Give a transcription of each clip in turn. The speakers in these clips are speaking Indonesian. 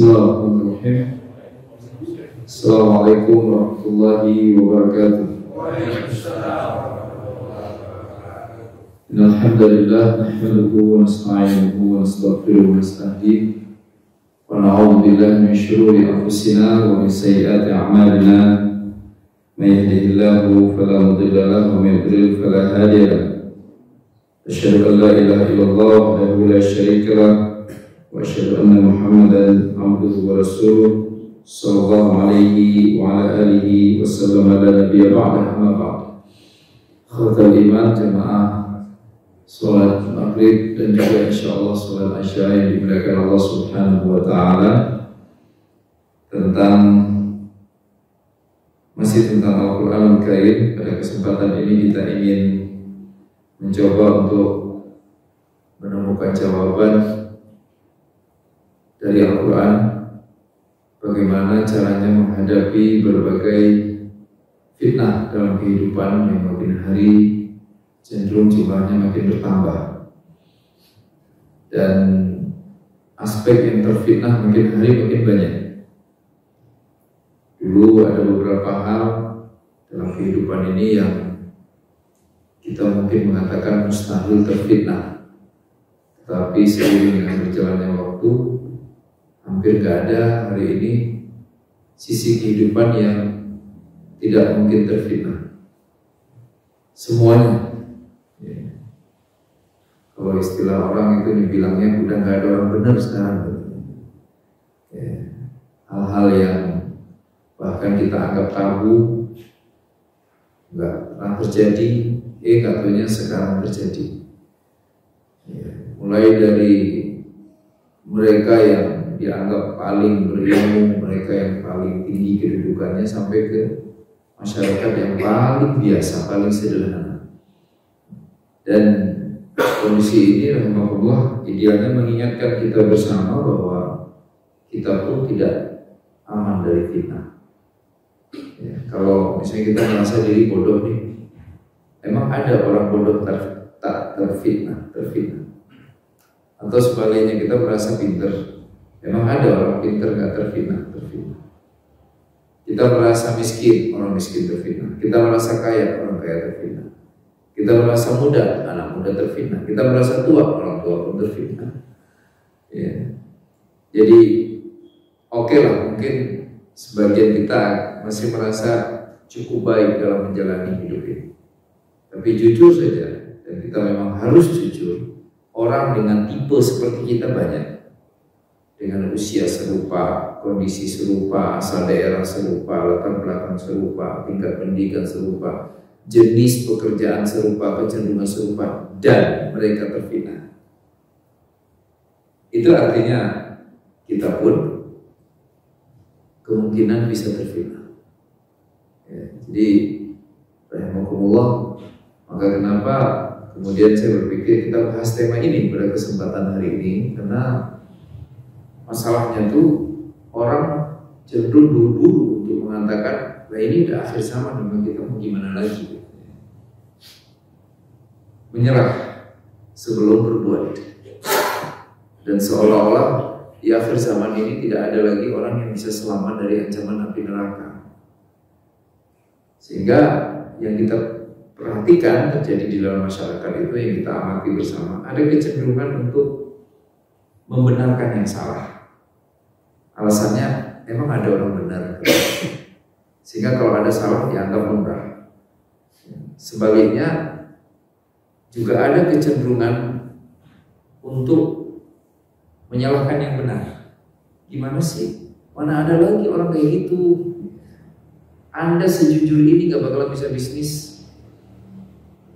Bismillahirrahmanirrahim. Assalamualaikum warahmatullahi wabarakatuh. Innal hamdalillah nahmaduhu wa nasta'inuhu wa nastaghfiruhu wa nastahdiih wa na'udzu billahi min shururi anfusina wa min sayyiati a'malina. May yahdihillahu fala mudilla lahu wa may yudlil fala hadiya lahu. Asyhadu an la ilaha illallah wahdahu la syarika lahu wa asyhadu anna Muhammadan abduhu wa rasuluh sallallahu alaihi wa ala alihi wa sallam ala nabiyya ba'da amma ba'd. Khawatul iman jamaah salat maghrib dan juga insyaallah salat isya yang dimuliakan Allah Subhanahu wa taala, masih tentang Al-Qur'an Al-Karim. Pada kesempatan ini kita ingin mencoba untuk menemukan jawaban dari Al-Quran, bagaimana caranya menghadapi berbagai fitnah dalam kehidupan yang makin hari cenderung jumlahnya makin bertambah, dan aspek yang terfitnah makin hari makin banyak. Dulu ada beberapa hal dalam kehidupan ini yang kita mungkin mengatakan mustahil terfitnah, tetapi seiring dengan berjalannya waktu, hampir gak ada hari ini sisi kehidupan yang tidak mungkin terfitnah. Semuanya, ya. Kalau istilah orang itu dibilangnya udah gak ada orang benar sekarang, ya. Hal-hal yang bahkan kita anggap tabu gak pernah terjadi, katanya sekarang terjadi, ya. Mulai dari mereka yang dianggap paling berilmu, mereka yang paling tinggi kedudukannya, sampai ke masyarakat yang paling biasa, paling sederhana. Dan kondisi ini rahimahullah idealnya mengingatkan kita bersama bahwa kita pun tidak aman dari fitnah, ya. Kalau misalnya kita merasa diri bodoh nih, emang ada orang bodoh tak terfitnah? Atau sebaliknya, kita merasa pinter, emang ada orang pinter gak terfitnah? Kita merasa miskin, orang miskin terfitnah. Kita merasa kaya, orang kaya terfitnah. Kita merasa muda, anak muda terfitnah. Kita merasa tua, orang tua pun terfitnah, ya. Jadi oke lah, mungkin sebagian kita masih merasa cukup baik dalam menjalani hidup ini. Tapi jujur saja, dan kita memang harus jujur, orang dengan tipe seperti kita banyak, dengan usia serupa, kondisi serupa, asal daerah serupa, latar belakang serupa, tingkat pendidikan serupa, jenis pekerjaan serupa, kecenderungan serupa, dan mereka terfitnah. Itu artinya kita pun kemungkinan bisa terfitnah, ya. Jadi rahimakumullah, maka kenapa kemudian saya berpikir kita bahas tema ini pada kesempatan hari ini, karena masalahnya tuh orang cenderung buru-buru untuk mengatakan, nah ini udah akhir zaman, memang kita mau gimana lagi, menyerah sebelum berbuat. Dan seolah-olah di akhir zaman ini tidak ada lagi orang yang bisa selamat dari ancaman api neraka. Sehingga yang kita perhatikan terjadi di dalam masyarakat itu, yang kita amati bersama, ada kecenderungan untuk membenarkan yang salah. Alasannya emang ada orang benar, sehingga kalau ada salah dianggap lumrah. Sebaliknya juga ada kecenderungan untuk menyalahkan yang benar. Gimana sih? Mana ada lagi orang kayak gitu? Anda sejujur ini gak bakalan bisa bisnis.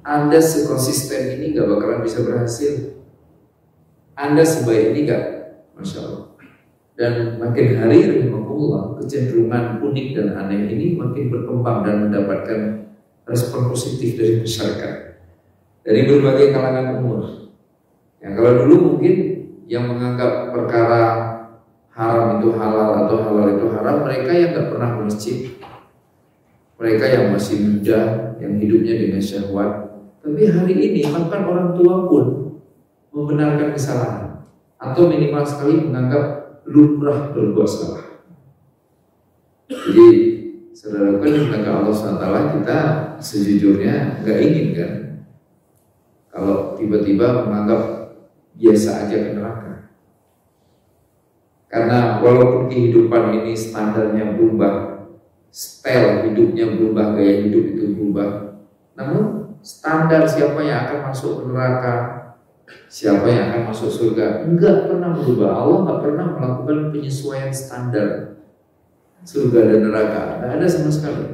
Anda sekonsisten ini gak bakalan bisa berhasil. Anda sebaik ini gak, Masya Allah. Dan makin hari rahimahullah, kecenderungan unik dan aneh ini makin berkembang dan mendapatkan respon positif dari masyarakat, dari berbagai kalangan umur. Yang kalau dulu mungkin yang menganggap perkara haram itu halal atau halal itu haram, mereka yang gak pernah ke masjid, mereka yang masih muda, yang hidupnya dengan syahwat. Tapi hari ini bahkan orang tua pun membenarkan kesalahan, atau minimal sekali menganggap lumrah berbuat salah. Jadi saudara kan dengan Allah SWT kita sejujurnya nggak ingin kan kalau tiba-tiba menganggap biasa aja ke neraka. Karena walaupun kehidupan ini standarnya berubah, style hidupnya berubah, gaya hidup itu berubah, namun standar siapa yang akan masuk ke neraka, siapa yang akan masuk surga, enggak pernah berubah. Allah nggak pernah melakukan penyesuaian standar surga dan neraka, nggak ada sama sekali.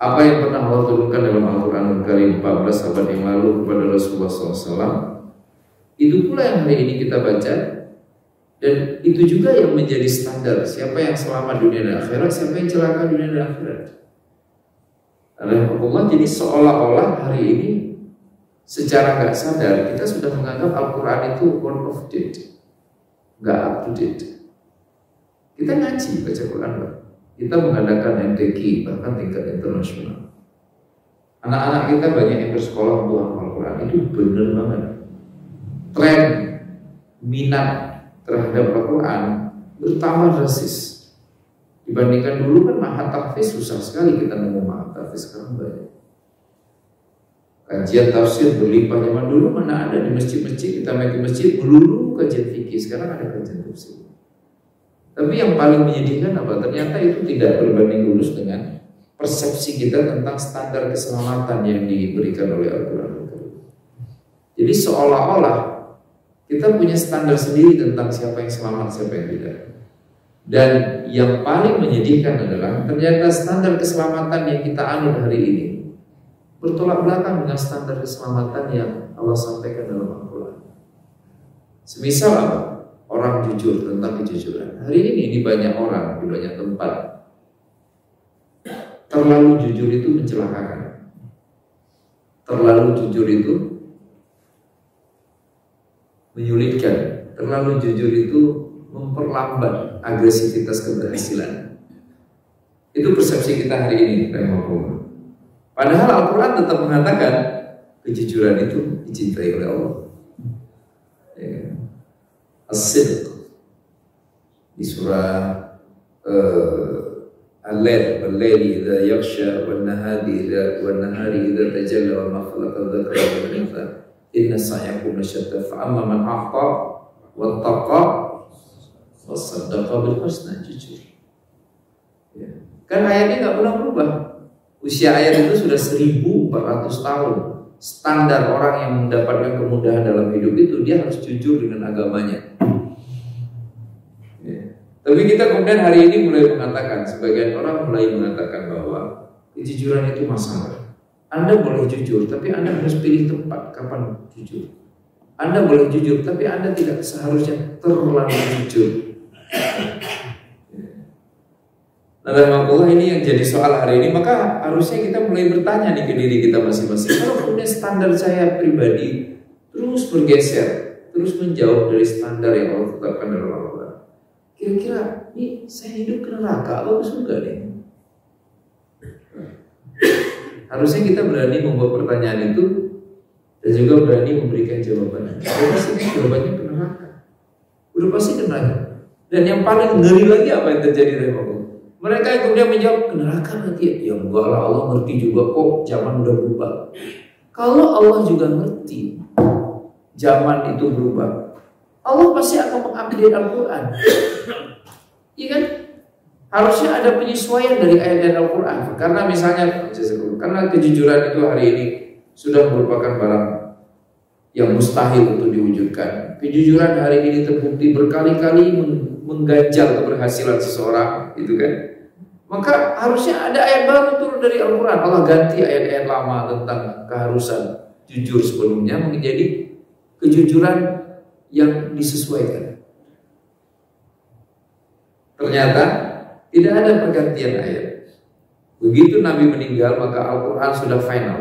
Apa yang pernah Allah turunkan dalam Al-Quran Karim 14 abad yang lalu kepada Rasulullah SAW, itu pula yang hari ini kita baca, dan itu juga yang menjadi standar siapa yang selamat dunia dan akhirat, siapa yang celaka dunia dan akhirat. Alhamdulillah, jadi seolah-olah hari ini secara nggak sadar kita sudah menganggap Al-Quran itu out of date, nggak up to date. Kita ngaji baca Quran, kita mengadakan MTQ bahkan tingkat internasional. Anak-anak kita banyak yang bersekolah untuk hafal Quran, itu benar banget. Tren minat terhadap Al-Quran bertambah drastis. Dibandingkan dulu kan mahat tahfiz susah sekali kita nemu mahat tahfiz, sekarang banyak. Kajian tafsir berlimpah zaman dulu, mana ada di masjid-masjid, kita main ke masjid melulu kajian fikih, sekarang ada kajian tafsir. Tapi yang paling menyedihkan apa? Ternyata itu tidak berbanding lurus dengan persepsi kita tentang standar keselamatan yang diberikan oleh Al-Quran. Jadi seolah-olah kita punya standar sendiri tentang siapa yang selamat, siapa yang tidak. Dan yang paling menyedihkan adalah ternyata standar keselamatan yang kita anut hari ini bertolak belakang dengan standar keselamatan yang Allah sampaikan dalam Al-Quran. Semisal apa? Orang jujur, tentang kejujuran. Hari ini di banyak orang, di banyak tempat, terlalu jujur itu mencelakakan. Terlalu jujur itu menyulitkan. Terlalu jujur itu memperlambat agresivitas keberhasilan. Itu persepsi kita hari ini, rahimahullah. Padahal Al-Quran tetap mengatakan kejujuran itu dicintai oleh Allah. As-sidq di surah Al-Lail, wal-laili idza yaghsha wan-nahari idza tajalla wa ma khalaqa dzakara wal untha inna sa'yakum lasyatta fa amma man a'ta wattaqa wa saddaqa bil husna, jujur. Ya. Kan ayatnya nggak pernah berubah. Usia ayat itu sudah 1400 tahun. Standar orang yang mendapatkan kemudahan dalam hidup itu dia harus jujur dengan agamanya. Ya. Tapi kita kemudian hari ini mulai mengatakan, sebagian orang mulai mengatakan bahwa kejujuran itu masalah. Anda boleh jujur, tapi Anda harus pilih tempat kapan jujur. Anda boleh jujur, tapi Anda tidak seharusnya terlalu jujur. Nah, alhamdulillah ini yang jadi soal hari ini. Maka harusnya kita mulai bertanya nih ke diri kita masing-masing. Kalau kemudian standar saya pribadi terus bergeser, terus menjauh dari standar yang Allah tetapkan dalam Al-Quran, kira-kira ini saya hidup ke neraka atau ke surga nih? Harusnya kita berani membuat pertanyaan itu dan juga berani memberikan jawabannya. Udah pasti jawabannya ke neraka. Udah pasti ke neraka. Dan yang paling ngeri lagi apa yang terjadi dari Allah? Mereka yang kemudian menjawab, ke neraka nanti. Ya enggak lah, Allah ngerti juga kok, zaman udah berubah. Kalau Allah juga ngerti zaman itu berubah, Allah pasti akan mengupdate Al-Quran. Iya kan? Harusnya ada penyesuaian dari ayat-ayat Al-Quran. Karena misalnya, karena kejujuran itu hari ini sudah merupakan barang yang mustahil untuk diwujudkan. Kejujuran hari ini terbukti berkali-kali mengganjal keberhasilan seseorang, gitu kan? Maka harusnya ada ayat baru turun dari Al-Quran. Allah ganti ayat-ayat lama tentang keharusan jujur sebelumnya menjadi kejujuran yang disesuaikan. Ternyata tidak ada pergantian ayat. Begitu Nabi meninggal, maka Al-Quran sudah final.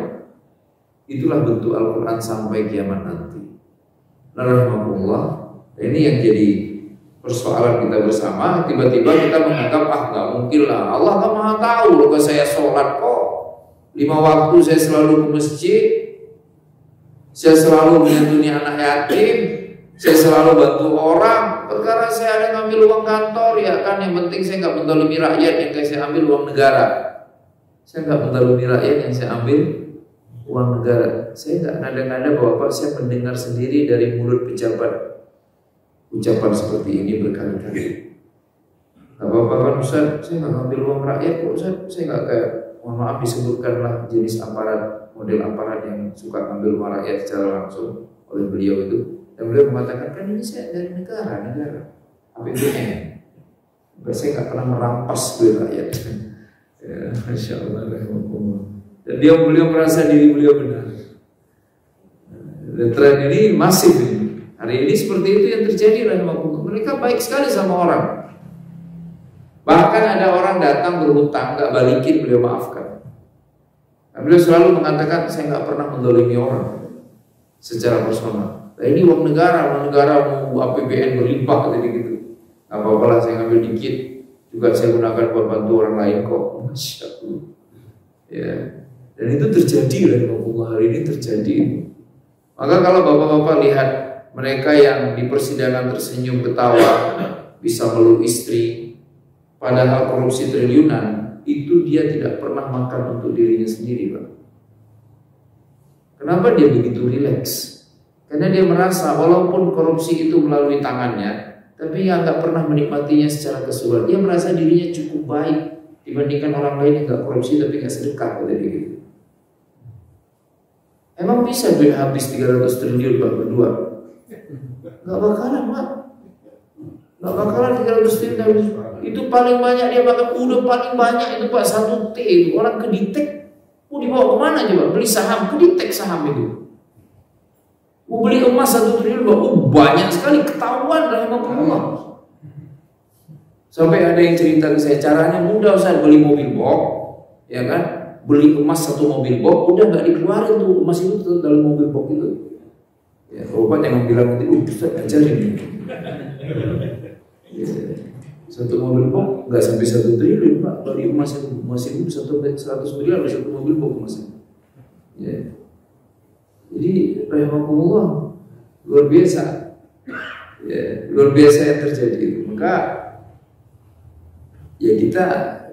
Itulah bentuk Al-Quran sampai kiamat nanti. Alhamdulillah. Ini yang jadi persoalan kita bersama. Tiba-tiba kita menganggap, nggak mungkin lah, Allah kan maha tahu loh, kalau saya sholat kok 5 waktu, saya selalu ke masjid, saya selalu menyantuni anak yatim, saya selalu bantu orang, perkara saya ada ngambil uang kantor, ya kan yang penting saya nggak menzalimi rakyat yang kayak saya ambil uang negara. Saya nggak menzalimi rakyat yang saya ambil uang negara. Saya nggak nada-nada Bapak, saya mendengar sendiri dari mulut pejabat ucapan seperti ini berkali-kali. Gak apa-apa kan Ustaz, saya nggak ngambil uang rakyat kok Ustaz. Saya nggak kayak, mohon maaf disebutkanlah jenis aparat, model aparat yang suka ngambil uang rakyat secara langsung oleh beliau itu. Dan beliau mengatakan, kan ini saya dari negara. APBN. Saya nggak pernah merampas duit rakyat. Ya, Masya Allah. Dan beliau merasa diri beliau benar. Dan tren ini masif ini. Hari ini seperti itu yang terjadi. Mereka baik sekali sama orang. Bahkan ada orang datang berhutang, nggak balikin, beliau maafkan. Nah, beliau selalu mengatakan, saya nggak pernah mendolimi orang secara personal. Nah, ini uang negara mau APBN berlimpah gitu. Gak apa-apa lah, saya ngambil dikit juga saya gunakan buat bantu orang lain kok. Masya Allah. Ya. Dan itu terjadi hari ini terjadi. Maka kalau bapak-bapak lihat mereka yang di persidangan tersenyum ketawa bisa meluk istri, padahal korupsi triliunan, itu dia tidak pernah makan untuk dirinya sendiri, Pak. Kenapa dia begitu rileks? Karena dia merasa walaupun korupsi itu melalui tangannya, tapi dia nggak pernah menikmatinya secara keseluruhan. Dia merasa dirinya cukup baik dibandingkan orang lain yang nggak korupsi tapi nggak sedekah gitu. Emang bisa duit habis 300 triliun Pak berdua? Nggak bakalan Pak. Nggak bakalan 300 triliun habis. Itu paling banyak dia bakal, udah paling banyak itu Pak 1 T itu. Orang kedetek mau dibawa kemana coba? Beli saham, kedetek saham itu. Mau beli emas 1 triliun, banyak sekali, ketahuan rahimahullah. Sampai ada yang cerita ke saya, caranya mudah Ustaz, beli mobil box, ya kan? Beli emas 1 mobil box, udah nggak dikeluarin tuh emas itu tetap dalam mobil box itu. Ya, Bapak jangan bilang nanti, Ustaz ajarin ini. Ya, 1 mobil box nggak sampai 1 triliun Pak, beli emas itu 100 miliar 1 mobil box emasnya. Ya. Jadi rahimahumullah luar biasa, ya, luar biasa yang terjadi. Maka ya kita,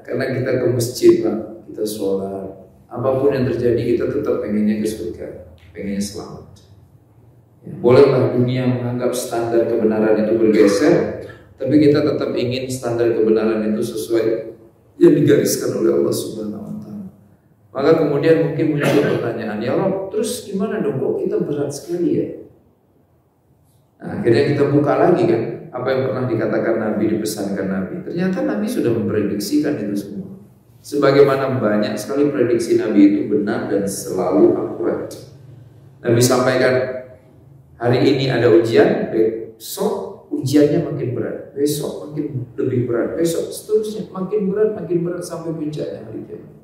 karena kita ke masjid Pak, kita sholat, apapun yang terjadi kita tetap pengennya ke surga, pengennya selamat. Ya, bolehlah dunia menganggap standar kebenaran itu bergeser, tapi kita tetap ingin standar kebenaran itu sesuai yang digariskan oleh Allah Subhanahu wa Ta'ala. Maka kemudian mungkin muncul pertanyaan, ya Allah, terus gimana dong, kok kita berat sekali ya? Nah, akhirnya kita buka lagi kan, apa yang pernah dikatakan Nabi, dipesankan Nabi. Ternyata Nabi sudah memprediksikan itu semua. Sebagaimana banyak sekali prediksi Nabi itu benar dan selalu akurat. Nabi sampaikan, hari ini ada ujian, besok ujiannya makin berat, besok makin lebih berat, besok seterusnya makin berat sampai puncaknya hari kiamat.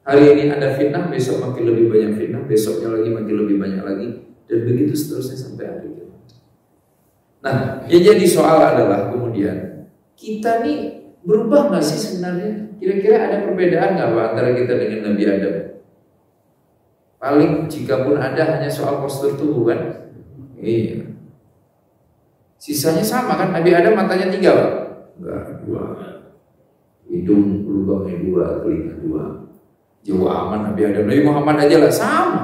Hari ini ada fitnah, besok makin lebih banyak fitnah, besoknya lagi makin lebih banyak lagi, dan begitu seterusnya sampai hari kiamat. Nah, yang jadi soal adalah kemudian kita nih berubah nggak sih sebenarnya? Kira-kira ada perbedaan nggak Pak antara kita dengan Nabi Adam? Paling jika pun ada hanya soal postur tubuh kan? Iya. Sisanya sama kan? Nabi Adam matanya 3 Pak? Enggak, 2. Hidung lubangnya 2, telinga 2. Jauh aman Nabi Adam. Nabi Muhammad aja lah sama.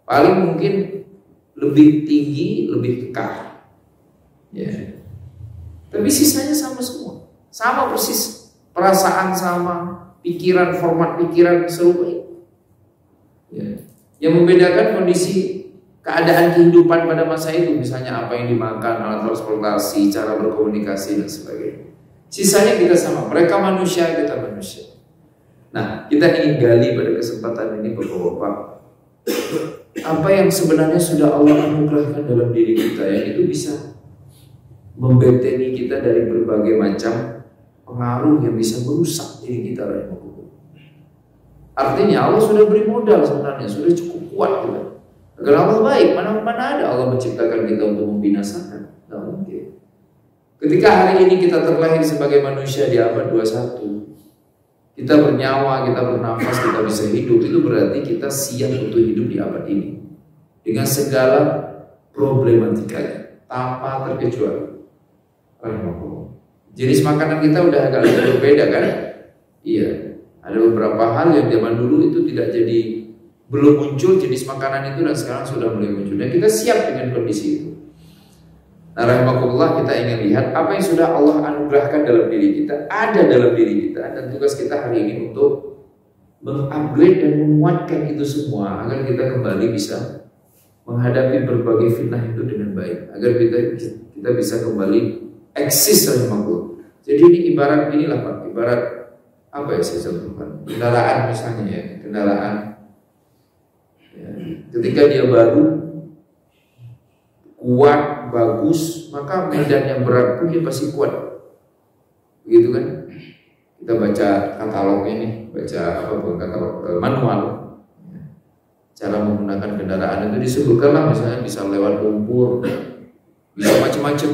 Paling mungkin lebih tinggi, lebih kekar. Ya. Tapi sisanya sama semua. Sama persis. Perasaan sama, pikiran, format pikiran serupa. Ya. Yang membedakan kondisi keadaan kehidupan pada masa itu, misalnya apa yang dimakan, alat transportasi, cara berkomunikasi dan sebagainya. Sisanya kita sama. Mereka manusia, kita manusia. Nah, kita ingin gali pada kesempatan ini Bapak-bapak, apa yang sebenarnya sudah Allah anugerahkan dalam diri kita, yang itu bisa membentengi kita dari berbagai macam pengaruh yang bisa merusak diri kita. Artinya Allah sudah beri modal sebenarnya, sudah cukup kuat kita. Agar Allah baik, mana ada Allah menciptakan kita untuk membinasakan? Tidak mungkin. Ketika hari ini kita terlahir sebagai manusia di abad 21, kita bernyawa, kita bernafas, kita bisa hidup, itu berarti kita siap untuk hidup di abad ini dengan segala problematikanya tanpa terkecuali. Jenis makanan kita udah agak berbeda kan? Iya. Ada beberapa hal yang zaman dulu itu tidak jadi, belum muncul jenis makanan itu, dan sekarang sudah mulai muncul. Dan kita siap dengan kondisi itu. Nah, rahimakumullah, kita ingin lihat apa yang sudah Allah anugerahkan dalam diri kita, ada dalam diri kita, dan tugas kita hari ini untuk mengupgrade dan menguatkan itu semua agar kita kembali bisa menghadapi berbagai fitnah itu dengan baik, agar kita bisa kembali eksis rahimakumullah. Jadi ini ibarat inilah Pak, ibarat apa ya saya contohkan, kendaraan misalnya ya, kendaraan ya, ketika dia baru kuat, bagus, maka medan yang berat pun dia pasti kuat, begitu kan? Kita baca katalog ini, baca apa pun katalog manual, cara menggunakan kendaraan itu disebutkanlah, misalnya bisa lewat lumpur, bisa macam-macam,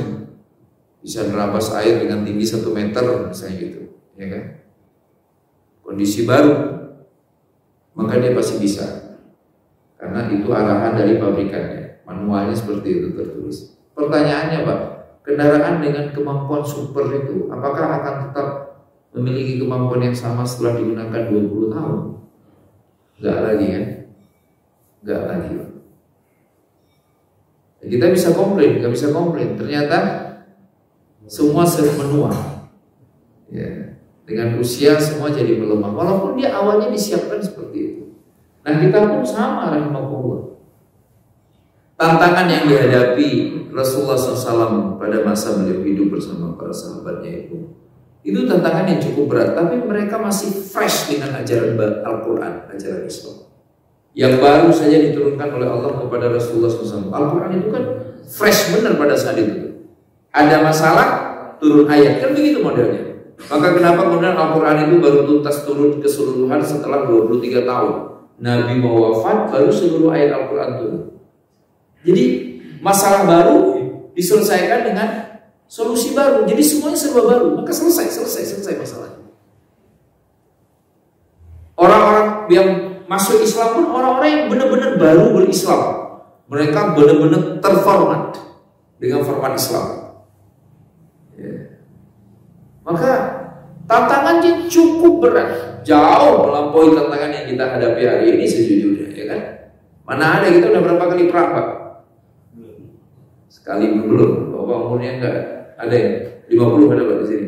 bisa nerabas air dengan tinggi 1 meter misalnya gitu, ya kan? Kondisi baru, maka dia pasti bisa, karena itu arahan dari pabrikannya, manualnya seperti itu tertulis. Pertanyaannya Pak, kendaraan dengan kemampuan super itu apakah akan tetap memiliki kemampuan yang sama setelah digunakan 20 tahun? Enggak lagi kan? Enggak lagi. Kita bisa komplain, nggak bisa komplain. Ternyata semua menua. Ya. Dengan usia semua jadi melemah. Walaupun dia awalnya disiapkan seperti itu. Nah kita pun sama rahimahullah. Tantangan yang dihadapi Rasulullah SAW pada masa beliau hidup bersama para sahabatnya itu tantangan yang cukup berat. Tapi mereka masih fresh dengan ajaran Al-Quran, ajaran Islam yang baru saja diturunkan oleh Allah kepada Rasulullah SAW. Al-Quran itu kan fresh benar pada saat itu. Ada masalah, turun ayat, kan begitu modelnya. Maka kenapa kemudian Al-Quran itu baru tuntas turun keseluruhan setelah 23 tahun Nabi mau wafat, baru seluruh ayat Al-Quran turun. Jadi masalah baru diselesaikan dengan solusi baru. Jadi semuanya serba baru, maka selesai masalahnya. Orang-orang yang masuk Islam pun orang-orang yang benar-benar baru berislam. Mereka benar-benar terformat dengan format Islam. Maka tantangannya cukup berat, jauh melampaui tantangan yang kita hadapi hari ini sejujurnya, ya kan? Mana ada, kita udah berapa kali perang Pak? Sekali belum. Bapak umurnya enggak ada ya? 50 ada Pak di sini?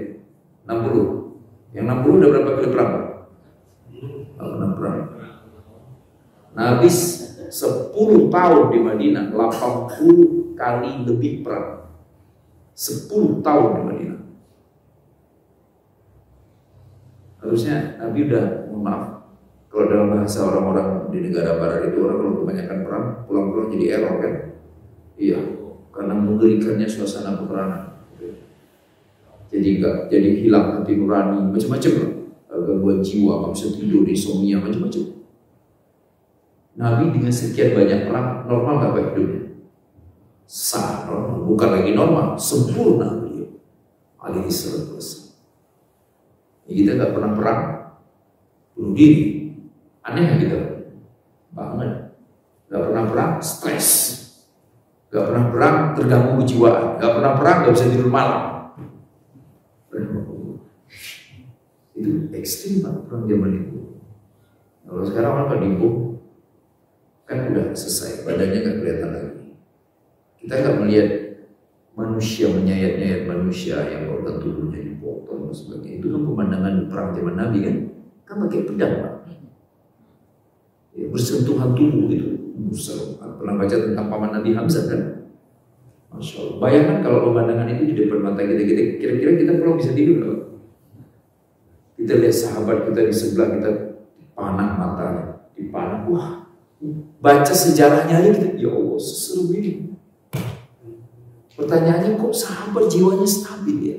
60. Yang 60 udah berapa kali perang Pak? Nggak pernah perang. Nabi 10 tahun di Madinah, 80 kali lebih perang. 10 tahun di Madinah. Harusnya Nabi udah, mohon maaf, kalau dalam bahasa orang-orang di negara barat itu, orang kalau kebanyakan perang, pulang-pulang jadi error kan? Iya, karena mengerikannya suasana peperangan. Jadi hilang hati nurani, macam-macam lah, gangguan jiwa, nggak bisa tidur, insomnia, macam-macam. Nabi dengan sekian banyak perang, normal nggak Pak hidupnya? Sangat normal, bukan lagi normal, sempurna beliau. Alaihi salatu wassalam. Kita nggak pernah perang, bunuh diri, aneh gitu, banget. Nggak pernah perang, stres. Nggak pernah perang, terganggu kejiwaan. Nggak pernah perang, nggak bisa tidur malam. Itu ekstrim Pak, perang zaman itu. Kalau sekarang orang Kadimbo kan udah selesai, badannya nggak kelihatan lagi. Kita nggak melihat manusia menyayat-nyayat manusia yang organ tubuhnya dipotong dan sebagainya. Itu kan pemandangan perang zaman Nabi kan pakai pedang Pak. Ya, bersentuhan tubuh gitu. Pernah baca tentang paman Nabi Hamzah kan? Masya Allah. Bayangkan kalau pemandangan itu di depan mata kita, kira-kira kita pulang bisa tidur Pak? Kita lihat sahabat kita di sebelah kita dipanah matanya, dipanah. Wah, baca sejarahnya aja kita, ya Allah seseru ini. Pertanyaannya, kok sahabat jiwanya stabil ya?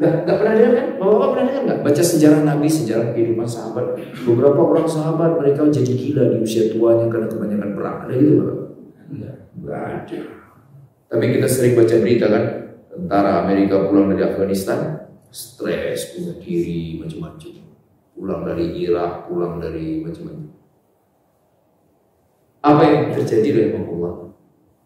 Nggak pernah dengar kan? Bapak pernah dengar nggak? Baca sejarah Nabi, sejarah kehidupan sahabat. Beberapa orang sahabat mereka jadi gila di usia tuanya karena kebanyakan perang. Ada gitu Bapak? Nggak ada. Tapi kita sering baca berita kan, tentara Amerika pulang dari Afghanistan, stres, bunuh diri, macam-macam. Pulang dari Irak, pulang dari macam-macam. Apa yang terjadi rahimahullah?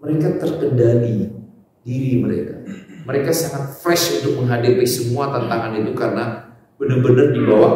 Mereka terkendali diri mereka. Mereka sangat fresh untuk menghadapi semua tantangan itu karena benar-benar di bawah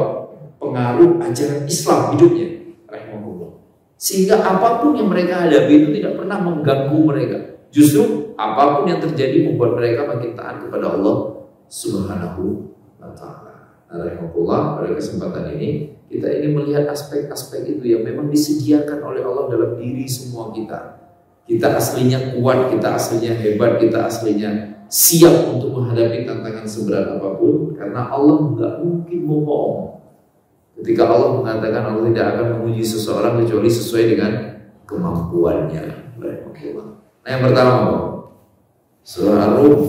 pengaruh ajaran Islam hidupnya, rahimahullah. Sehingga apapun yang mereka hadapi itu tidak pernah mengganggu mereka. Justru apapun yang terjadi membuat mereka makin taat kepada Allah Subhanahu wa Ta'ala. Rahimahullah, pada kesempatan ini kita ingin melihat aspek-aspek itu yang memang disediakan oleh Allah dalam diri semua kita. Kita aslinya kuat, kita aslinya hebat, kita aslinya siap untuk menghadapi tantangan seberat apapun, karena Allah nggak mungkin bohong. Ketika Allah mengatakan Allah tidak akan menguji seseorang kecuali sesuai dengan kemampuannya. Nah, yang pertama, surah Ar-Rum.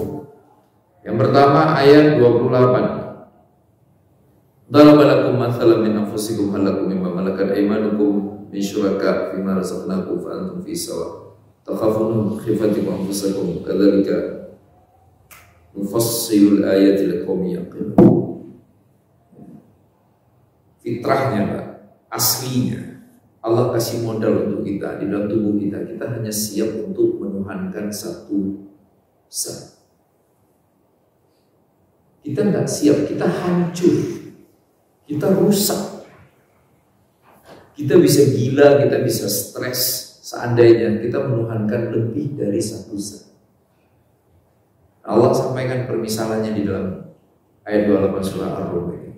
Yang pertama ayat 28. Daraba lakum mathalan min anfusikum hal lakum mimma malakat aymanukum min syuraka fima razaqnakum fa antum fi sawa. Takhafunun khifatikum anfusakum kadzalika nufassilul ayati liqaumin yaqilun. Fitrahnya, Pak, aslinya Allah kasih modal untuk kita di dalam tubuh kita. Kita hanya siap untuk menuhankan satu zat. Kita nggak siap, kita hancur, kita rusak, kita bisa gila, kita bisa stres seandainya kita menuhankan lebih dari satu zat. Allah sampaikan permisalannya di dalam ayat 28 surah Ar-Rum ini.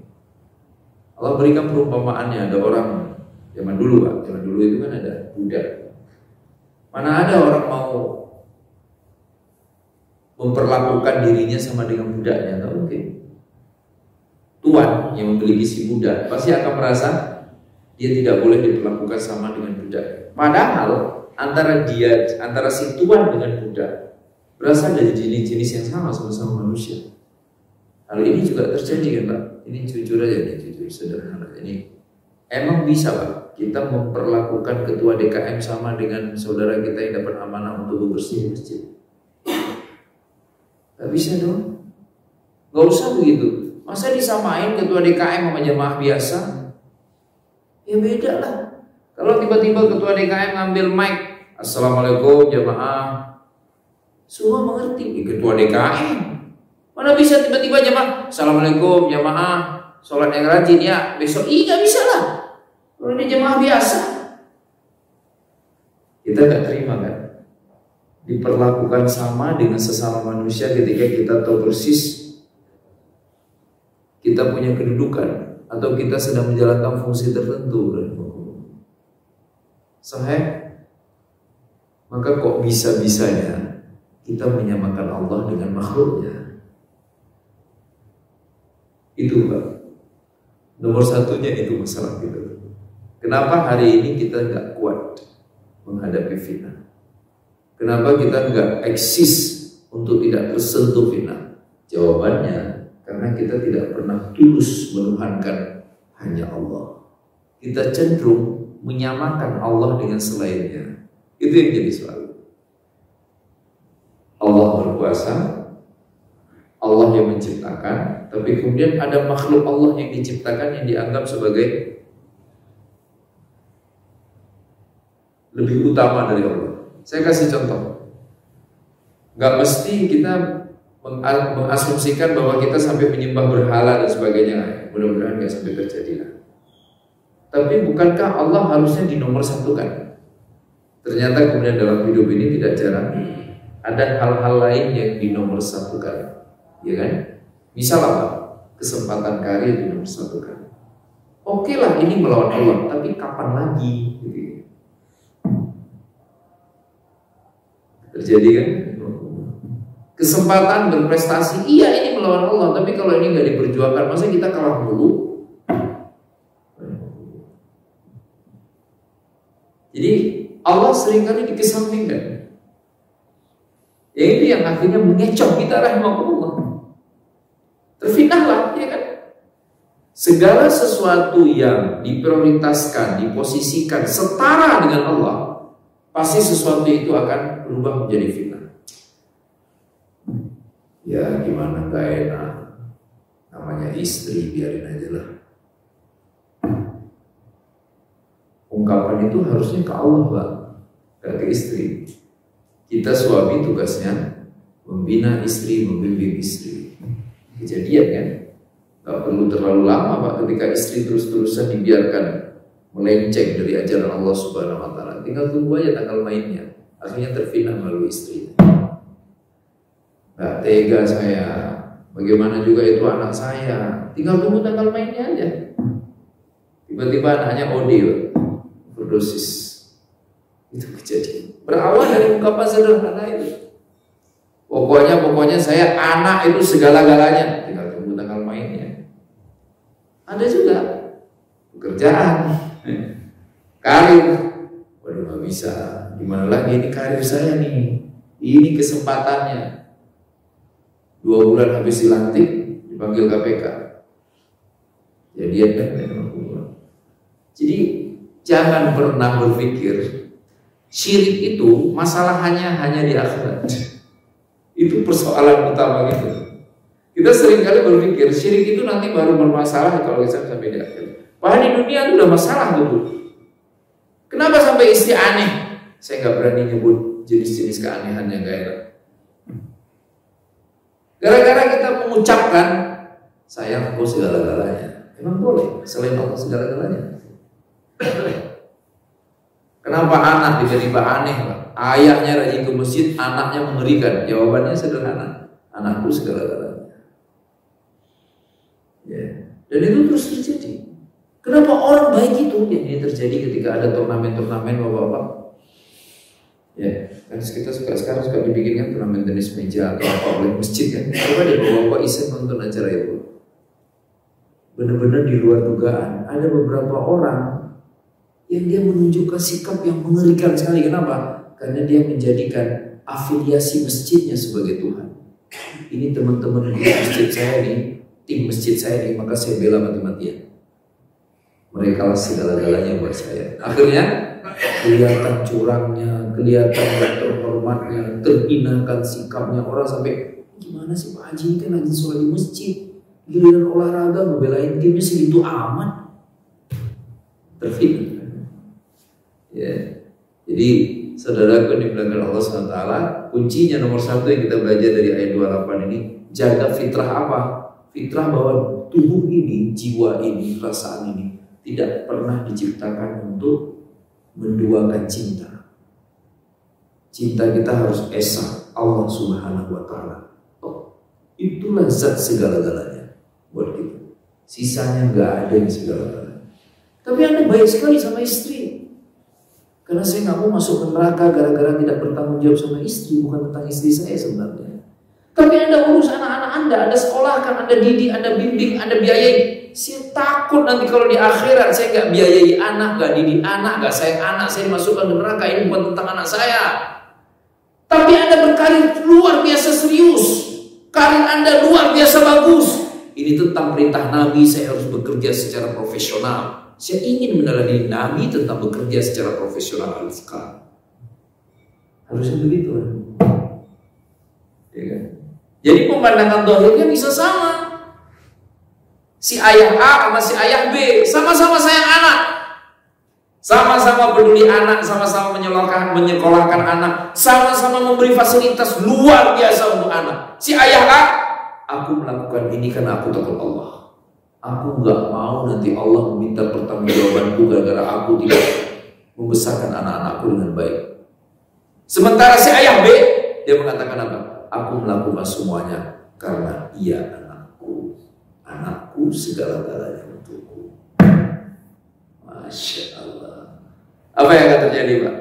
Allah berikan perumpamaannya. Ada orang zaman dulu, Pak. Zaman dulu itu kan ada budak. Mana ada orang mau memperlakukan dirinya sama dengan budaknya? Nggak mungkin. Tuan yang memiliki si budak pasti akan merasa dia tidak boleh diperlakukan sama dengan budak. Padahal antara si tuan dengan budak berasal dari jenis-jenis yang sama-sama manusia. Hal ini juga terjadi kan, Pak? Ini jujur aja nih, jujur sederhana. Ini emang bisa, Pak, kita memperlakukan ketua DKM sama dengan saudara kita yang dapat amanah untuk membersihkan masjid. Gak bisa dong. Gak usah begitu. Masa disamain ketua DKM sama jamaah biasa? Ya beda lah. Kalau tiba-tiba ketua DKM ngambil mic, Assalamualaikum jamaah, semua mengerti, ketua DKM. Mana bisa tiba-tiba jamaah, Assalamualaikum jamaah, sholat yang rajin ya, besok gak bisa lah. Kalau ini jamaah biasa, kita gak terima kan, diperlakukan sama dengan sesama manusia ketika kita tahu persis kita punya kedudukan atau kita sedang menjalankan fungsi tertentu. Sahih, maka kok bisa-bisanya kita menyamakan Allah dengan makhluknya? Itu, Pak, nomor satunya itu masalah kita. Kenapa hari ini kita nggak kuat menghadapi fitnah? Kenapa kita nggak eksis untuk tidak tersentuh fitnah? Jawabannya, karena kita tidak pernah tulus menuhankan hanya Allah. Kita cenderung menyamakan Allah dengan selainnya. Itu yang jadi soal. Allah berkuasa, Allah yang menciptakan, tapi kemudian ada makhluk Allah yang diciptakan yang dianggap sebagai lebih utama dari Allah. Saya kasih contoh. Gak mesti kita mengasumsikan bahwa kita sampai menyembah berhala dan sebagainya. Mudah-mudahan gak sampai terjadi lah. Tapi bukankah Allah harusnya dinomorsatukan? Ternyata kemudian dalam hidup ini tidak jarang ada hal-hal lain yang dinomorsatukan, ya kan? Misal apa? Kesempatan karir dinomorsatukan. Oke lah, ini melawan Allah, tapi kapan lagi? Terjadi kan? Kesempatan berprestasi, iya ini melawan Allah, tapi kalau ini nggak diperjuangkan, masa kita kalah dulu? Jadi Allah seringkali dikesampingkan. Ya itu yang akhirnya mengecoh kita, rahimahullah. Terfitnahlah, ya kan? Segala sesuatu yang diprioritaskan, diposisikan setara dengan Allah, pasti sesuatu itu akan berubah menjadi fitnah. Ya gimana gak enak, namanya istri, biarin aja lah. Ungkapan itu harusnya ke Allah, Pak, gak ke istri. Kita suami tugasnya membina istri, membimbing istri. Kejadian kan? Gak perlu terlalu lama Pak ketika istri terus-terusan dibiarkan melenceng dari ajaran Allah Subhanahu wa Ta'ala. Tinggal tunggu aja tanggal mainnya. Akhirnya terfitnah melalui istri. Gak tega saya. Bagaimana juga itu anak saya. Tinggal tunggu tanggal mainnya aja. Tiba-tiba anaknya OD, overdosis. Itu kejadian. Berawal dari ungkapan sederhana itu. Pokoknya saya anak itu segala-galanya. Tinggal tunggu tanggal mainnya. Ada juga pekerjaan, karir. Waduh gak bisa. Gimana lagi ini karir saya nih. Ini kesempatannya. 2 bulan habis dilantik dipanggil KPK. Jadian kan? Jadi jangan pernah berpikir syirik itu masalahnya hanya di akhirat. Itu persoalan utama gitu. Kita seringkali berpikir syirik itu nanti baru bermasalah kalau kita sampai di akhirat. Padahal di dunia itu udah masalah dulu. Kenapa sampai istri aneh? Saya nggak berani nyebut jenis-jenis keanehan yang gak enak. Gara-gara kita mengucapkan sayang aku segala-galanya. Emang boleh selain Allah segala-galanya? Kenapa anak tiba-tiba aneh? Ayahnya rajin ke masjid, anaknya mengerikan. Jawabannya sederhana, anakku segala-galanya. Ya. Dan itu terus terjadi. Kenapa orang baik itu yang ini terjadi ketika ada turnamen-turnamen bapak-bapak? Ya, kan kita sekarang suka dibikinkan turnamen tenis meja atau apa oleh masjid kan. Coba deh bapak-bapak iseng nonton acara itu. Benar-benar di luar dugaan. Ada beberapa orang yang dia menunjukkan sikap yang mengerikan sekali. Kenapa? Karena dia menjadikan afiliasi masjidnya sebagai Tuhan. Ini teman-teman di masjid saya nih, tim masjid saya nih, maka saya bela mati-matian. Mereka lah segala-galanya buat saya. Akhirnya kelihatan curangnya, kelihatan gak terhormatnya, terhinakan sikapnya. Orang sampai, gimana sih Pak Haji kan lagi sholat di masjid, giliran olahraga ngebelain timnya segitu amat. Terfitnah. Ya. Jadi saudaraku yang dimuliakan Allah SWT, kuncinya nomor 1 yang kita belajar dari ayat 28 ini, jaga fitrah apa? Fitrah bahwa tubuh ini, jiwa ini, perasaan ini tidak pernah diciptakan untuk menduakan cinta. Cinta kita harus esa Allah Subhanahu wa Ta'ala. Oh, itulah zat segala-galanya buat kita. Sisanya nggak ada yang segala-galanya. Tapi Anda baik sekali sama istri. Karena saya nggak mau masuk ke neraka gara-gara tidak bertanggung jawab sama istri. Bukan tentang istri saya sebenarnya. Tapi Anda urus anak-anak Anda sekolahkan, Anda didik, Anda bimbing, Anda biayai. Saya takut nanti kalau di akhirat saya nggak biayai anak, nggak didik anak, nggak sayang anak, saya masukkan ke neraka. Ini bukan tentang anak saya. Tapi Anda berkarir luar biasa serius, karir Anda luar biasa bagus. Ini tentang perintah Nabi, saya harus bekerja secara profesional. Saya ingin meneladani Nabi tentang bekerja secara profesional al-Iskar. Harusnya begitu kan? Ya kan? Jadi pemandangan dohirnya bisa sama. Si ayah A sama si ayah B sama-sama sayang anak, sama-sama peduli anak, sama-sama menyekolahkan anak, sama-sama memberi fasilitas luar biasa untuk anak. Si ayah A, aku melakukan ini karena aku takut Allah. Aku nggak mau nanti Allah meminta pertanggungjawabanku gara-gara aku tidak membesarkan anak-anakku dengan baik. Sementara si ayah B, dia mengatakan apa? Aku melakukan semuanya karena ia anakku. Anakku segala-galanya untukku. Masya Allah. Apa yang akan terjadi Pak?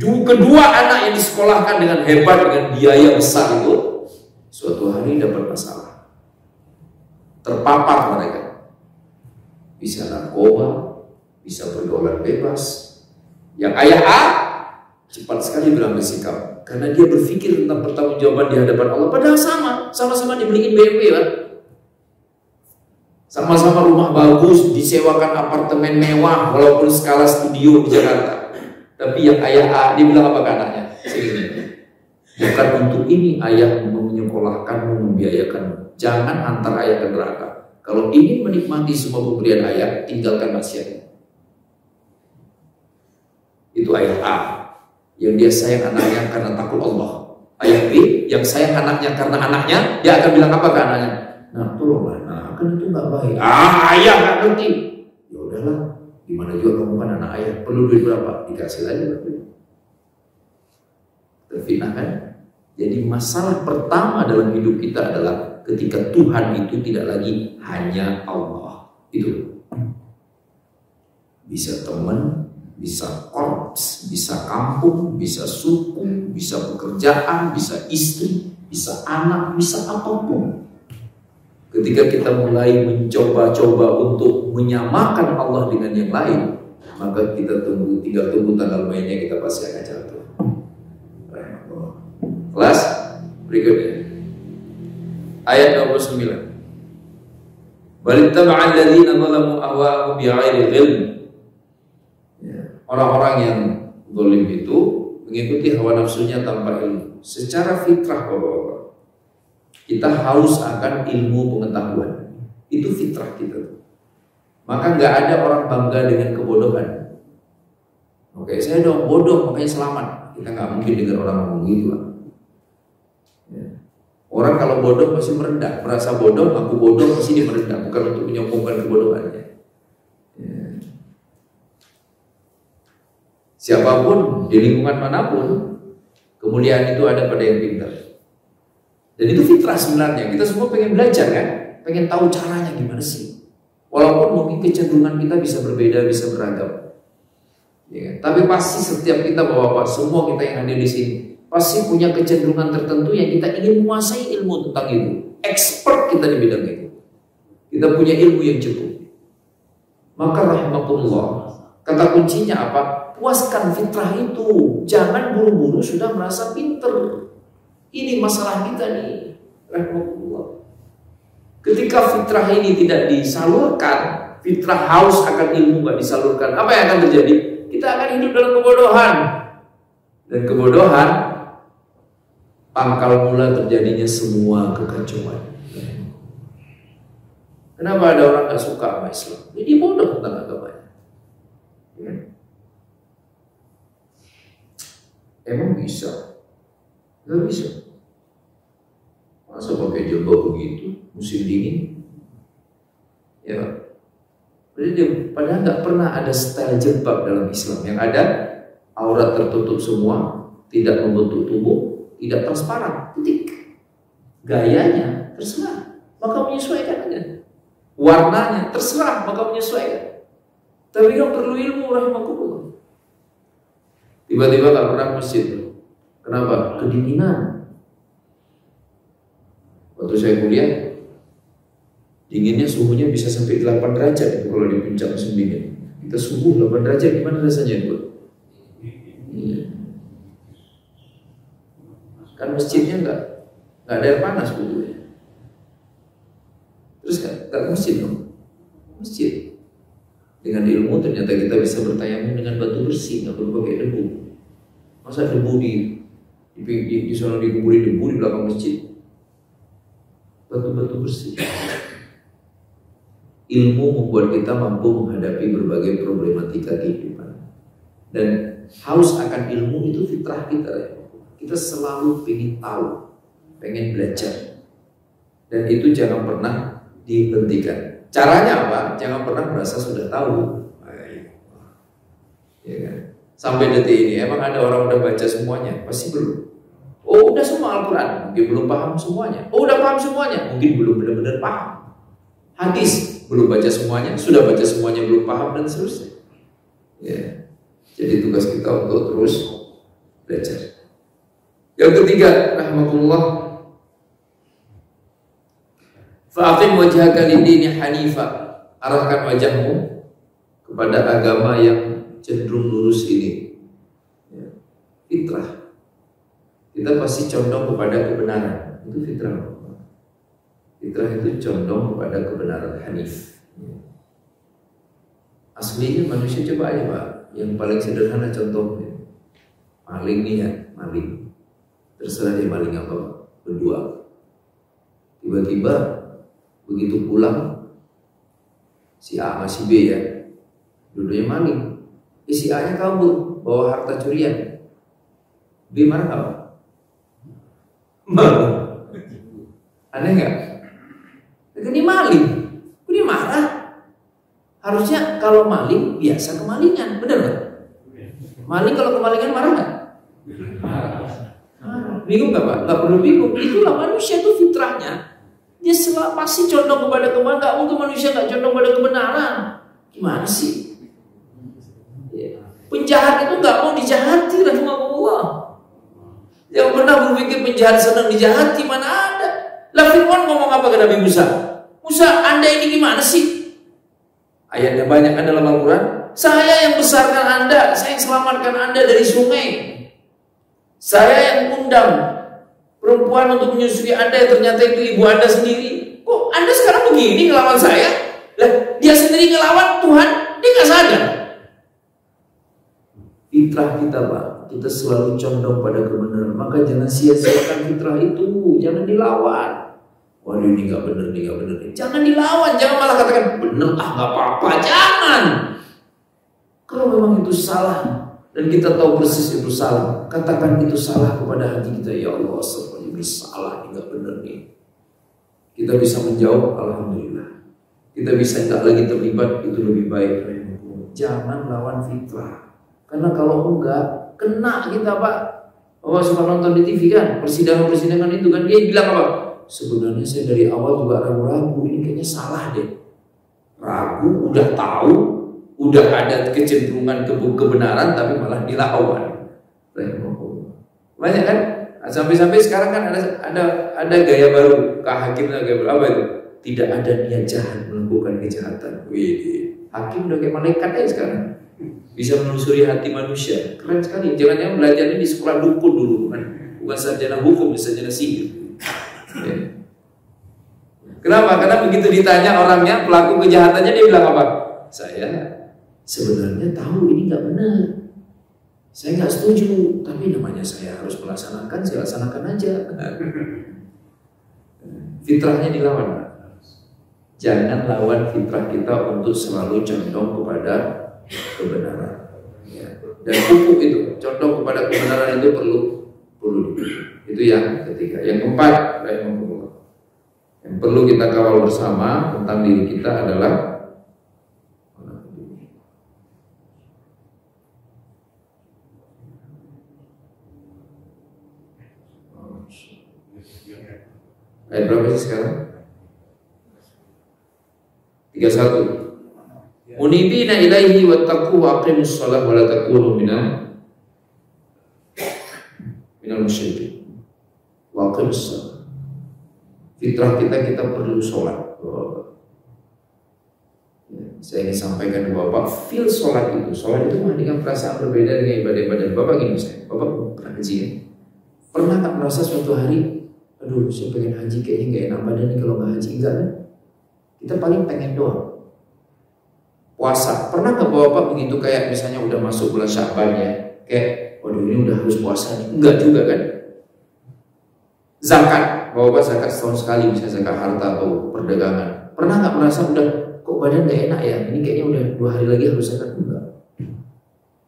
Kedua anak yang disekolahkan dengan hebat, dengan biaya besar itu, suatu hari dapat masalah. Terpapar mereka. Bisa narkoba, bisa pergaulan bebas. Yang ayah A cepat sekali berambil sikap. Karena dia berpikir tentang pertanggungjawaban di hadapan Allah. Padahal sama-sama dibeliin BMW lah. Sama-sama rumah bagus, disewakan apartemen mewah walaupun skala studio di Jakarta. Tapi yang ayah A, dia bilang apa ke anaknya? Bukan untuk ini ayah menyekolahkanmu, membiayakanmu. Jangan antar ayah ke neraka. Kalau ingin menikmati semua pemberian ayah, tinggalkan maksiatnya. Itu ayah A, yang dia sayang anaknya karena takut Allah. Ayah B yang sayang anaknya karena anaknya, dia akan bilang apa ke anaknya? Nah, tolonglah, nah kan itu nggak baik. Ayah nggak ngerti. Ya udahlah, gimana juga kamu kan anak ayah, perlu duit berapa? Dikasih aja berduit. Terfitnah kan? Jadi masalah pertama dalam hidup kita adalah ketika Tuhan itu tidak lagi hanya Allah. Itu bisa teman, bisa korps, bisa kampung, bisa suku, bisa pekerjaan, bisa istri, bisa anak, bisa apapun. Ketika kita mulai mencoba-coba untuk menyamakan Allah dengan yang lain, maka kita tinggal tunggu tanggal mainnya, kita pasti akan jatuh. Kelas berikutnya ayat 29. Balittaba'a alladziina zalamu ahwaa'ahum bighairi ilm. Orang-orang yang zalim itu mengikuti hawa nafsunya tanpa ilmu. Secara fitrah Bapak-bapak, kita haus akan ilmu pengetahuan. Itu fitrah kita. Maka nggak ada orang bangga dengan kebodohan. Oke, saya dong bodoh makanya selamat. Kita nggak mungkin dengar orang ngomong gitu, Pak. Orang kalau bodoh pasti merendah, merasa bodoh, aku bodoh pasti dia merendah, bukan untuk menyombongkan kebodohannya. Ya. Siapapun di lingkungan manapun, kemuliaan itu ada pada yang pintar. Dan itu fitrah sebenarnya. Kita semua pengen belajar kan, pengen tahu caranya gimana sih. Walaupun mungkin kecenderungan kita bisa berbeda, bisa beragam. Ya, tapi pasti setiap kita Bapak-bapak, semua kita yang hadir di sini, pasti punya kecenderungan tertentu yang kita ingin menguasai ilmu tentang itu. Expert kita di bidang itu. Kita punya ilmu yang cukup. Maka rahimakumullah, kata kuncinya apa? Puaskan fitrah itu. Jangan buru-buru sudah merasa pinter. Ini masalah kita nih. Rahimakumullah. Ketika fitrah ini tidak disalurkan, fitrah haus akan ilmu nggak disalurkan, apa yang akan terjadi? Kita akan hidup dalam kebodohan. Dan kebodohan pangkal mula terjadinya semua kekacauan. Kenapa ada orang gak suka sama Islam? Jadi bodoh tentang agamanya. Ya. Emang bisa? Gak bisa. Masa pakai jilbab begitu musim dingin? Ya. Padahal gak pernah ada style jilbab dalam Islam. Yang ada aurat tertutup semua, tidak membentuk tubuh, tidak transparan, titik. Gayanya terserah, maka menyesuaikan aja. Warnanya terserah, maka menyesuaikan. Tapi kan perlu ilmu rahimakumullah. Tiba-tiba gak pernah ke masjid. Kenapa? Kedinginan. Waktu saya kuliah, dinginnya suhunya bisa sampai 8 derajat itu kalau di puncak musim dingin. Kita subuh 8 derajat, gimana rasanya itu? Kan masjidnya nggak ada air panas butuhnya. Terus nggak masjid dong, masjid. Dengan ilmu ternyata kita bisa bertayamum dengan batu bersih, nggak perlu pakai debu. Masa debu di sana dikumpulin debu di belakang masjid? Batu-batu bersih. Ilmu membuat kita mampu menghadapi berbagai problematika kehidupan. Dan haus akan ilmu itu fitrah kita ya. Kita selalu pengen tahu, pengen belajar. Dan itu jangan pernah dihentikan. Caranya apa? Jangan pernah merasa sudah tahu. Ya kan? Sampai detik ini, emang ada orang udah baca semuanya? Pasti belum. Oh, udah semua Al-Quran, mungkin belum paham semuanya. Oh, udah paham semuanya, mungkin belum benar-benar paham. Hadis, belum baca semuanya, sudah baca semuanya, belum paham, dan seterusnya. Ya. Jadi tugas kita untuk terus belajar. Yang ketiga, rahmatullah, fa'aqim wajhaka lid-dini hanifa. Arahkan wajahmu kepada agama yang cenderung lurus ini. Ya. Fitrah. Kita pasti condong kepada kebenaran. Itu fitrah. Fitrah itu condong kepada kebenaran, hanif. Ya. Aslinya manusia coba aja Pak. Yang paling sederhana contohnya, maling nih ya, maling. Terserah dia maling apa, berdua. Tiba-tiba begitu pulang, si A sama si B ya, dua-duanya maling. Si A nya kabur, bawa harta curian. B marah apa? Aneh nggak? Ini maling, ini marah. Harusnya kalau maling biasa kemalingan, bener nggak? Maling kalau kemalingan marah nggak? Bingung nggak Pak? Nggak perlu bingung. Itulah manusia itu fitrahnya. Dia pasti condong kepada kebenaran. Nggak mungkin manusia nggak condong pada kebenaran. Gimana sih? Penjahat itu nggak mau dijahati, rahimahullah. Yang pernah berpikir penjahat senang dijahati, mana ada? Lah Fir'aun ngomong apa ke Nabi Musa? Musa, Anda ini gimana sih? Ayatnya banyak kan dalam Al-Quran. Saya yang besarkan Anda, saya yang selamatkan Anda dari sungai. Saya yang undang perempuan untuk menyusui Anda yang ternyata itu ibu Anda sendiri. Kok Anda sekarang begini ngelawan saya? Lah dia sendiri ngelawan Tuhan, dia nggak sadar. Fitrah kita Pak, kita selalu condong pada kebenaran. Maka jangan sia-siakan fitrah itu, jangan dilawan. Waduh ini nggak benar, ini nggak benar. Jangan dilawan, jangan malah katakan benar, nggak apa-apa, jangan. Kalau memang itu salah dan kita tahu persis itu salah, katakan itu salah kepada hati kita. Ya Allah, semuanya ini salah, ini nggak benar nih. Kita bisa menjawab, alhamdulillah. Kita bisa nggak lagi terlibat, itu lebih baik. Jangan lawan fitrah. Karena kalau enggak, kena kita Pak. Oh, suka nonton di TV kan, persidangan itu kan, dia bilang apa? Sebenarnya saya dari awal juga ragu-ragu, ini kayaknya salah deh. Ragu, udah tahu, udah ada kecenderungan kebenaran, tapi malah dilawan. Banyak kan? Sampai-sampai sekarang kan ada gaya baru, hakim gaya baru apa itu? Tidak ada niat jahat melakukan kejahatan. Wih, hakim udah kayak malaikat aja sekarang. Bisa menelusuri hati manusia, keren sekali. Jangan-jangan belajarnya di sekolah dukun dulu, bukan sarjana hukum, sarjana sihir. Ya. Kenapa? Karena begitu ditanya orangnya, pelaku kejahatannya, dia bilang apa? Saya sebenarnya tahu ini nggak benar, saya nggak setuju, tapi namanya saya harus melaksanakan, saya laksanakan aja. Fitrahnya dilawan. Jangan lawan fitrah kita untuk selalu condong kepada kebenaran. Ya. Dan pupuk itu, condong kepada kebenaran itu perlu. Itu yang ketiga. Yang keempat, yang perlu kita kawal bersama tentang diri kita adalah ayat berapa sih sekarang? 31. Munibina ilaihi wattaqu wa aqimus shalah wa la takunu minal musyrikin. Wa aqimus shalah. Fitrah kita perlu sholat. Saya ingin sampaikan ke Bapak, feel sholat itu dengan perasaan berbeda dengan ibadah-ibadah. Bapak gini saya, Bapak pernah haji ya? Pernah tak merasa suatu hari, aduh saya pengen haji, kayaknya gak enak badan nih kalau gak haji? Enggak kan? Kita paling pengen doang. Puasa, pernah gak Bapak begitu kayak misalnya udah masuk bulan Sya'ban ya, kayak waduh ini udah harus puasa nih? Enggak juga kan? Zakat, Bapak zakat setahun sekali, misalnya zakat harta atau perdagangan. Pernah gak merasa udah kok badan gak enak ya, ini kayaknya udah 2 hari lagi harus zakat? Enggak.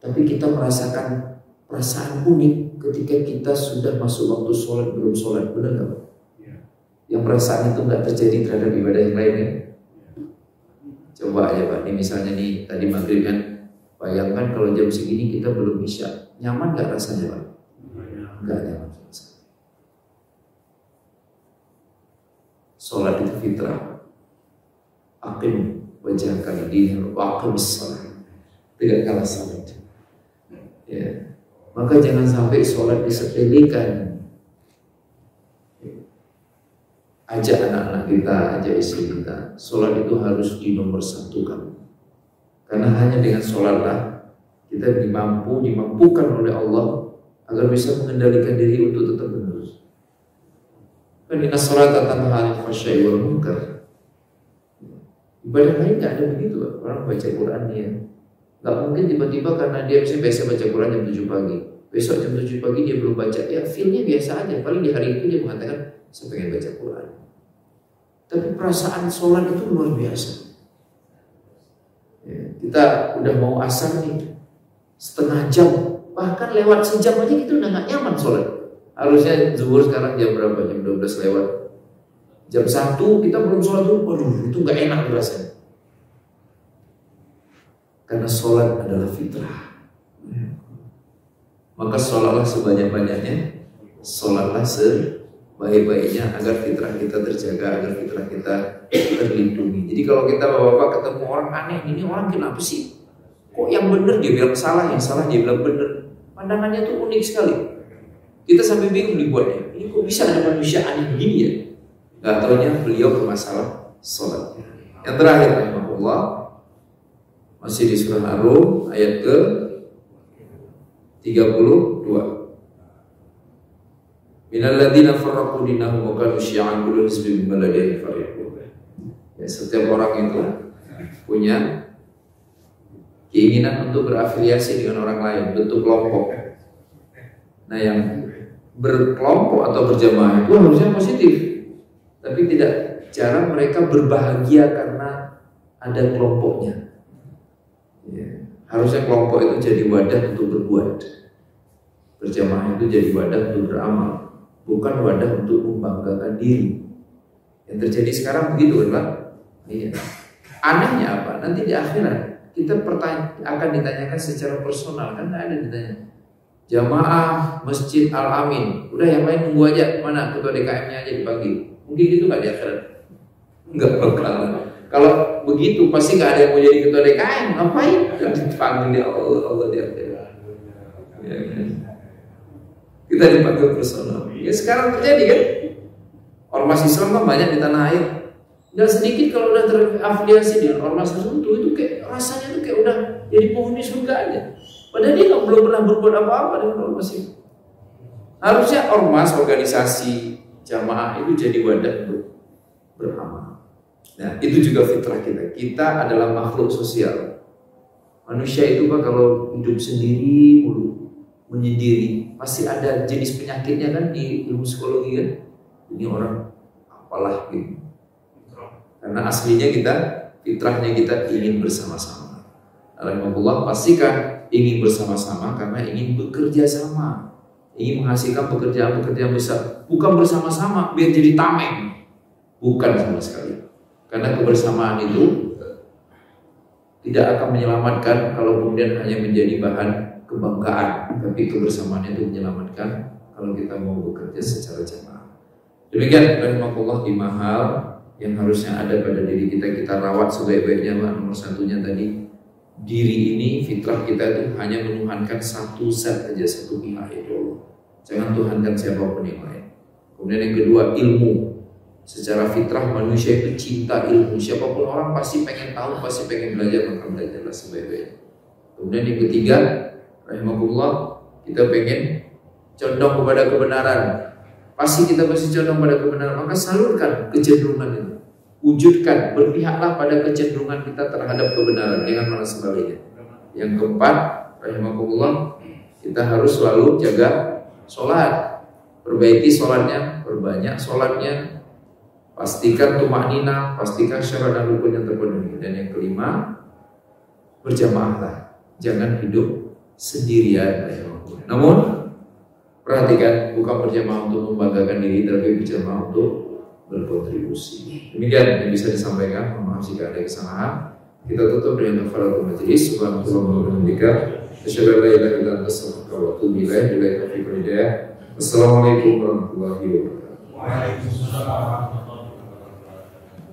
Tapi kita merasakan perasaan unik ketika kita sudah masuk waktu sholat, belum sholat, benar gak Pak? Yang perasaan itu gak terjadi terhadap ibadah yang lainnya. Coba aja Pak, ini misalnya nih tadi maghrib kan, bayangkan kalau jam segini kita belum isya, nyaman gak rasanya Pak? Gak nyaman. Sholat itu fitrah. Aqim wajhaka lidin wa aqimis shalah. Tegakkanlah salat. Ya. Maka jangan sampai sholat disepelekan. Ajak anak-anak kita, ajak istri kita. Sholat itu harus dinomorsatukan. Karena hanya dengan sholatlah kita dimampukan oleh Allah agar bisa mengendalikan diri untuk tetap benar. Karena sholat tanpa hal fahsya'i wal munkar. Ibadah lain nggak ada begitu. Orang baca Quran dia nggak mungkin tiba-tiba karena dia misalnya biasa baca Quran jam 7 pagi, besok jam 7 pagi dia belum baca, ya feelnya biasa aja. Paling di hari itu dia mengatakan saya pengen baca Quran. Tapi perasaan sholat itu luar biasa. Ya, kita udah mau asar nih, setengah jam, bahkan lewat sejam aja kita udah nggak nyaman sholat. Harusnya zuhur sekarang jam berapa? Jam 12 lewat. Jam 1 kita belum sholat zuhur. Waduh, itu gak enak rasanya. Karena sholat adalah fitrah. Maka sholatlah sebanyak-banyaknya, sholatlah sebaik-baiknya agar fitrah kita terjaga, agar fitrah kita terlindungi. Jadi kalau kita bapak-bapak ketemu orang aneh, ini orang kenapa sih? Kok yang benar dia bilang salah, yang salah dia bilang benar. Pandangannya tuh unik sekali. Kita sampai bingung dibuatnya. Ini kok bisa ada manusia aneh begini ya? Gak taunya beliau bermasalah sholat. Yang terakhir, rahimahullah, masih di surah Ar-Rum ayat ke 32. Minal ladzina farraqu dinahum wa kanu syi'an kullu hizbin bima ladayhim farihun. Ya, setiap orang itu punya keinginan untuk berafiliasi dengan orang lain, bentuk kelompok. Nah, yang berkelompok atau berjamaah itu harusnya positif, tapi tidak cara mereka berbahagia karena ada kelompoknya. Ya, harusnya kelompok itu jadi wadah untuk berbuat. Berjamaah itu jadi wadah untuk beramal, bukan wadah untuk membanggakan diri. Yang terjadi sekarang begitu kan Pak? Iya. Anehnya apa? Nanti di akhirat kita akan ditanyakan secara personal, kan nggak ada ditanya. Jamaah Masjid Al-Amin, udah yang lain tunggu aja, mana ketua DKM-nya aja dipanggil. Mungkin gitu nggak di akhirat? Nggak bakalan. Kalau begitu pasti nggak ada yang mau jadi ketua DKM, ngapain? Yang dipanggil di Allah di akhirat. Ya, kan? Kita dipanggil personal. Ya sekarang terjadi kan? Ormas Islam kan banyak di tanah air. Nggak sedikit kalau udah terafiliasi dengan ormas tertentu itu kayak rasanya tuh kayak udah jadi penghuni surga aja. Padahal dia belum pernah berbuat apa-apa dengan ormas itu. Harusnya ormas, organisasi, jamaah itu jadi wadah untuk beramal. Nah itu juga fitrah kita. Kita adalah makhluk sosial. Manusia itu Pak kalau hidup sendiri mulu, menyendiri, pasti ada jenis penyakitnya kan di ilmu psikologi kan. Ini orang apalah gitu. Karena aslinya kita, fitrahnya kita ingin bersama-sama. Alhamdulillah pastikan ingin bersama-sama karena ingin bekerja sama, ingin menghasilkan pekerjaan-pekerjaan besar. Bukan bersama-sama biar jadi tameng, bukan sama sekali. Karena kebersamaan itu tidak akan menyelamatkan kalau kemudian hanya menjadi bahan kebanggaan, tapi kebersamaan itu menyelamatkan kalau kita mau bekerja secara jamaah. Demikian rahimahullah 5 hal yang harusnya ada pada diri kita, kita rawat sebaik-baiknya. Nomor satunya tadi, diri ini, fitrah kita itu hanya menuhankan satu zat aja, satu pihak, itu Allah. Jangan tuhankan siapapun yang lain. Kemudian yang kedua, ilmu. Secara fitrah manusia itu cinta ilmu. Siapapun orang pasti pengen tahu, pasti pengen belajar, maka belajarlah sebaik-baiknya. Kemudian yang ketiga, rahimahullah, kita pengen condong kepada kebenaran. Pasti kita pasti condong pada kebenaran, maka salurkan kecenderungan itu. Wujudkan, berpihaklah pada kecenderungan kita terhadap kebenaran, dengan malah sebaliknya. Yang keempat, rahimahullah, kita harus selalu jaga sholat. Perbaiki sholatnya, perbanyak sholatnya. Pastikan tumakninah, pastikan syarat dan rukun yang terpenuhi. Dan yang kelima, berjamaahlah. Jangan hidup sendirian. Namun perhatikan, bukan berjamaah untuk membanggakan diri, tapi berjamaah untuk berkontribusi. Demikian yang bisa disampaikan. Mohon maaf jika ada kesalahan. Kita tutup dengan kafaratul majelis. Subhanallah wa bihamdihi, asyhadu an la ilaha illa anta, astaghfiruka wa atubu ilaik. Assalamualaikum warahmatullahi wabarakatuh.